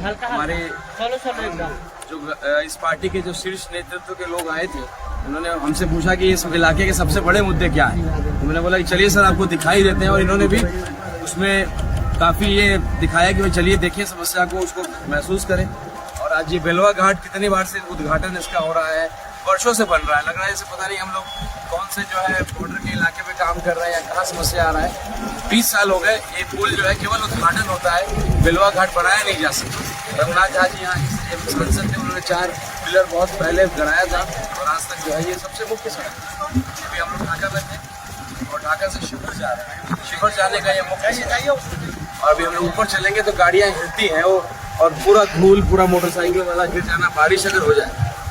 हमारे जो इस पार्टी के जो शीर्ष नेतृत्व के लोग आए थे, उन्होंने हमसे पूछा कि इस इलाके के सबसे बड़े मुद्दे क्या है। तो मैंने बोला कि चलिए सर आपको दिखाई देते हैं, और इन्होंने भी उसमें काफ़ी ये दिखाया कि भाई चलिए देखिए समस्या को, उसको महसूस करें। और आज ये बेलवा घाट कितनी बार से उद्घाटन इसका हो रहा है, वर्षों से बन रहा है, लग रहा है जैसे पता नहीं हम लोग कौन से जो है बॉर्डर के इलाके में काम कर रहे हैं या कहाँ समस्या आ रहा है। 20 साल हो गए ये पुल जो है केवल उद्घाटन होता है, बेलवा घाट बनाया नहीं जा सकता। रघुनाथ झा जी यहाँ इस संसद में उन्होंने 4 पिलर बहुत पहले गड़ाया था, और आज तक जो है ये सबसे मुख्य सड़क है। अभी हम लोग ढाका में थे और ढाका से शिवहर जा रहे हैं, शिवहर जाने का ये मुख्य सड़क, और अभी हम लोग ऊपर चलेंगे तो गाड़ियाँ हिलती हैं वो, और पूरा धूल, पूरा मोटरसाइकिल वाला गिर जाना, बारिश अगर हो जाए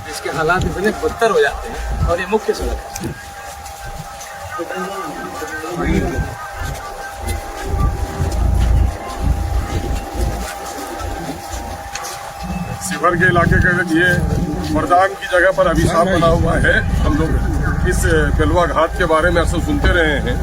इसके हालात इतने बदतर हो जाते हैं। और ये मुख्य सड़क है। शिवहर के इलाके का ये मर्दान की जगह पर अभिशाप बना हुआ है। हम लोग इस बेलवा घाट के बारे में अक्सर सुनते रहे हैं,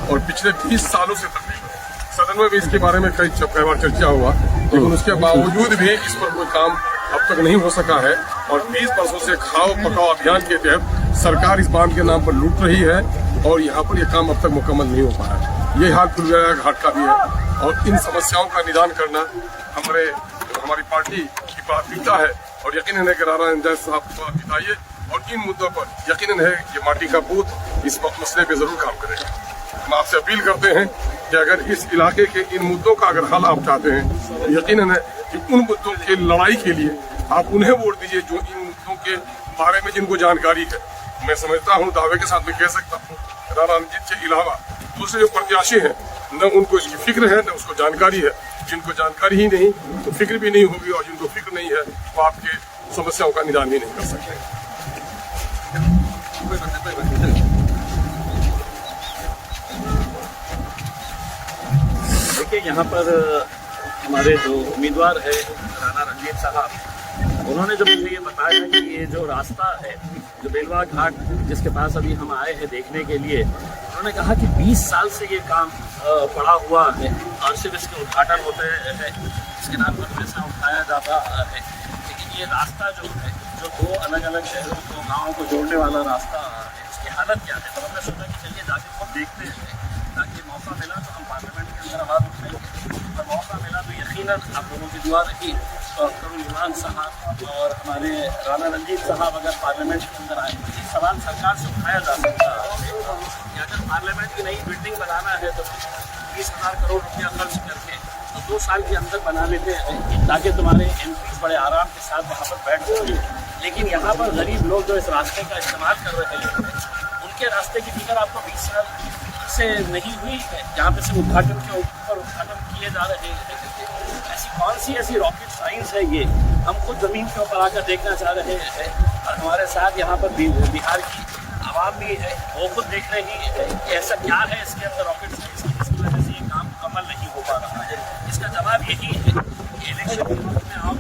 और पिछले 20 सालों से तकरीबन सदन में भी इसके बारे में कई बार चर्चा हुआ, लेकिन उसके बावजूद भी इस पर कोई काम अब तक नहीं हो सका है। और 20 वर्षों से खाओ पकाओ अभियान के तहत सरकार इस बांध के नाम पर लूट रही है, और यहाँ पर यह काम अब तक मुकम्मल नहीं हो पाया है। ये हाल खुलगया घाट का भी है, और इन समस्याओं का निदान करना हमारी पार्टी की प्राथमिकता है। और यकीनन है कि राणा रंजीत साहब को बिताइए, और इन मुद्दों पर यकीनन है कि माटी का बूथ इस मसले पे जरूर काम करेगा। हम आपसे अपील करते हैं कि अगर इस इलाके के इन मुद्दों का अगर हल आप चाहते हैं, तो यकीनन है कि उन मुद्दों की लड़ाई के लिए आप उन्हें वोट दीजिए जो इन मुद्दों के बारे में जिनको जानकारी है। मैं समझता हूँ, दावे के साथ में कह सकता हूँ, राणा रंजीत के अलावा दूसरे जो प्रत्याशी हैं न उनको इसकी फिक्र है, न उसको जानकारी है। जिनको जानकारी ही नहीं तो फिक्र भी नहीं होगी, और जिनको फिक्र नहीं है वो आपके समस्याओं का निदान भी नहीं कर सकते। देखिए, यहाँ पर हमारे जो उम्मीदवार है राणा रंजीत साहब, उन्होंने जब मुझे ये बताया कि ये जो रास्ता है जो बेलवा घाट जिसके पास अभी हम आए हैं देखने के लिए, उन्होंने कहा कि 20 साल से ये काम पड़ा हुआ है, और सिर्फ इसके उद्घाटन होते हैं, इसके नाम पर पैसा उठाया जाता है। लेकिन ये रास्ता जो है, जो 2 अलग अलग शहरों को, गाँवों को जोड़ने वाला रास्ता है, इसकी हालत क्या है। तो हमने सोचा कि चलिए जाके खुद देखते हैं, ताकि मौका मिला तो हम पार्लियामेंट के अंदर आवाज़ उठाएंगे, और मौका मिला तो यकीनन आप लोगों की दुआ रही तो अख्तरुल इमान साहब और हमारे राणा रंजीत साहब अगर पार्लियामेंट के अंदर आए, तो ये सवाल सरकार से उठाया जा सकता है कि अगर पार्लियामेंट की नई बिल्डिंग बनाना है तो 20,000 करोड़ रुपया खर्च करके तो 2 साल के अंदर बना लेते हैं, ताकि तुम्हारे MP बड़े आराम के साथ वहाँ पर बैठ सकें। लेकिन यहाँ पर गरीब लोग जो इस रास्ते का इस्तेमाल कर रहे हैं, उनके रास्ते की फिक्र आपको 20 साल से नहीं हुई है, जहाँ पे सिर्फ उद्घाटन के ऊपर उद्घाटन किए जा रहे हैं। ऐसी कौन सी ऐसी रॉकेट साइंस है ये, हम खुद ज़मीन के ऊपर आकर देखना चाह रहे हैं, और हमारे साथ यहाँ पर बिहार की आवाम भी है, वो खुद देख रही है कि ऐसा क्या है इसके अंदर रॉकेट साइंस की, जिसकी वजह से ये काम मुकम्मल नहीं हो पा रहा है। इसका जवाब यही है कि इलेक्शन में आओ,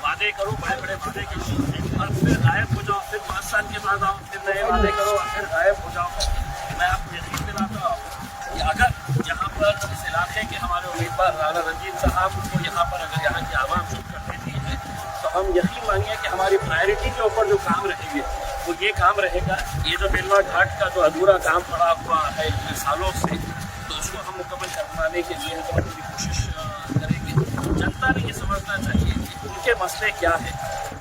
वादे करो, बड़े बड़े वादे करो, और फिर गायब हो जाओ, फिर 5 साल के बाद आओ, फिर नए वादे करो, और फिर गायब हो जाओ। मैं आपको यकीन दिलाता हूँ कि अगर यहाँ पर इस इलाके के हमारे उम्मीदवार राणा रंजीत साहब को यहाँ पर अगर यहाँ की आवाम चुप कर देती है, तो हम यकीन मानिए कि हमारी प्रायोरिटी के ऊपर जो काम रहेंगे वो ये काम रहेगा। ये जो बेलवा घाट का जो अधूरा काम पड़ा हुआ है इतने सालों से, तो उसको हम मुकम्मल करवाने के लिए तो पूरी कोशिश करेंगे। जनता ने ये समझना चाहिए कि उनके मसले क्या है,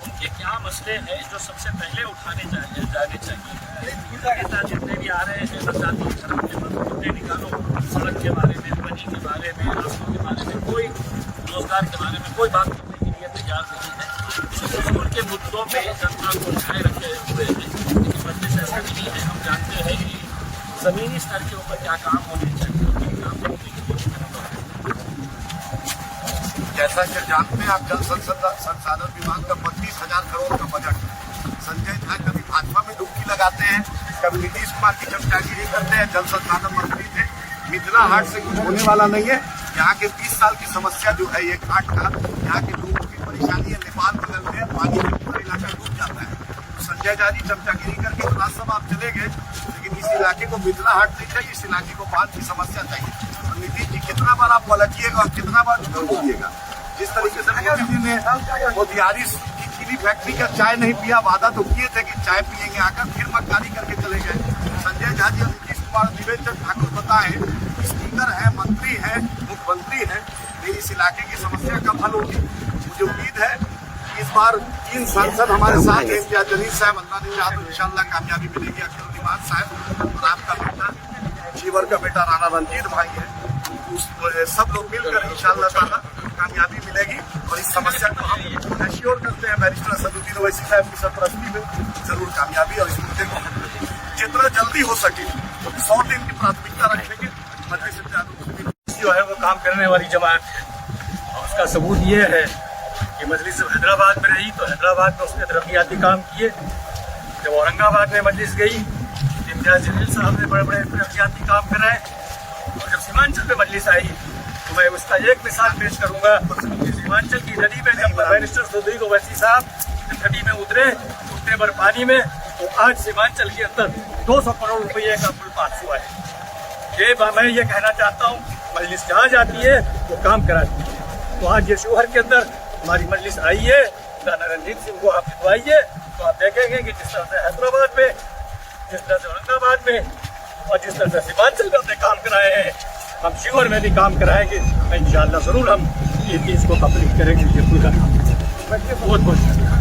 उनके क्या मसले हैं जो सबसे पहले उठाने जाने चाहिए। नेता जितने भी आ रहे हैं, जाति धर्म के मुद्दे निकालो, सड़क के बारे में, पानी के बारे में, रास्तों के बारे में, कोई रोजगार के बारे में कोई बात करने के लिए तैयार नहीं है। उनके मुद्दों पे जनता को उठाए रखे हुए हैं, लेकिन मजलिस ऐसा नहीं है। हम जानते हैं कि ज़मीनी स्तर के ऊपर क्या काम होने चाहिए, काम होने के लिए। जैसा कि जानते हैं आप, जल संसाधन विभाग का 32,000 करोड़ का बजट, संजय झा कभी भाजपा में डुबकी लगाते हैं, कभी नीतीश कुमार की चमचागिरी करते हैं। जल संसाधन मंत्री थे, मिथिला हाट से कुछ होने वाला नहीं है। यहाँ के 20 साल की समस्या जो है ये घाट का, यहाँ के लोगों की परेशानी है। नेपाल बदलते हैं, पानी में पूरा इलाका डूब जाता है। तो संजय झा जी चमचागिरी करके तो राज्यसभा आप चले गए, लेकिन इस इलाके को मिथिला हाट नहीं चाहिए, इस इलाके को बाढ़ की समस्या चाहिए। तो नीतीश जी कितना बार आप पलटिएगा और कितना बार झूठ बोलिएगा। जिस तरीके से मोदी जी ने मोतिहारी की चीनी फैक्ट्री का चाय नहीं पिया, वादा तो किए थे कि चाय पियेंगे आकर, फिर मक्कारी करके चले गए। संजय झा जी और नीतीश कुमार निवेदन ठाकुर बताए, स्पीकर है, मंत्री है, मुख्यमंत्री है, मेरी इस इलाके की समस्या कब हल होगी। मुझे उम्मीद है कि इस बार 3 सांसद हमारे साथ हैं, इम्तियाज जलील साहब, अल्लाह ने चाहा तो इंशाल्लाह कामयाबी मिलेगी। अख्तरुल साहब और आपका बेटा शिवर का बेटा राणा रंजीत भाई है, सब लोग मिलकर इंशाल्लाह ताला कामयाबी मिलेगी और इस समस्या को हम एश्योर करते हैं बैरिस्टर असदुद्दीन ओवैसी साहब की सरपरस्ती में जरूर कामयाबी और इस मुद्दे को जितना जल्दी हो सके 100 दिन की प्राथमिकता रखेंगे। मजलिस जो है वो काम करने वाली जमात है और उसका सबूत ये है कि मजलिस हैदराबाद में रही तो हैदराबाद में उसने तरक्याती काम किए। जब औरंगाबाद में मजलिस गई इम्तियाज जलील साहब ने बड़े बड़े तरक्याती काम कराए और जब सीमांचल में मजलिस आई तो मैं उसका एक मिसाल पेश करूंगा कि सीमांचल की नदी में जब बैरिस्टर असदुद्दीन ओवैसी साहब नदी में उतरे भर पानी में, तो आज सीमांचल के अंदर 200 करोड़ रुपये का पुल पास हुआ है। ये मैं ये कहना चाहता हूँ, मजलिस जहाँ जाती है वो काम कराती है। तो आज ये शिवहर के अंदर हमारी मजलिस आई है, राणा रंजीत सिंह को आप दिखवाइए तो आप देखेंगे कि जिस तरह से हैदराबाद में, जिस तरह से औरंगाबाद में और जिस तरह से सीमांचल में हमने काम कराए हैं, हम शिवहर में भी काम कराएंगे। इंशाअल्लाह जरूर हम ये चीज़ को कंप्लीट करेंगे। ये पूरा बहुत बहुत शुक्रिया।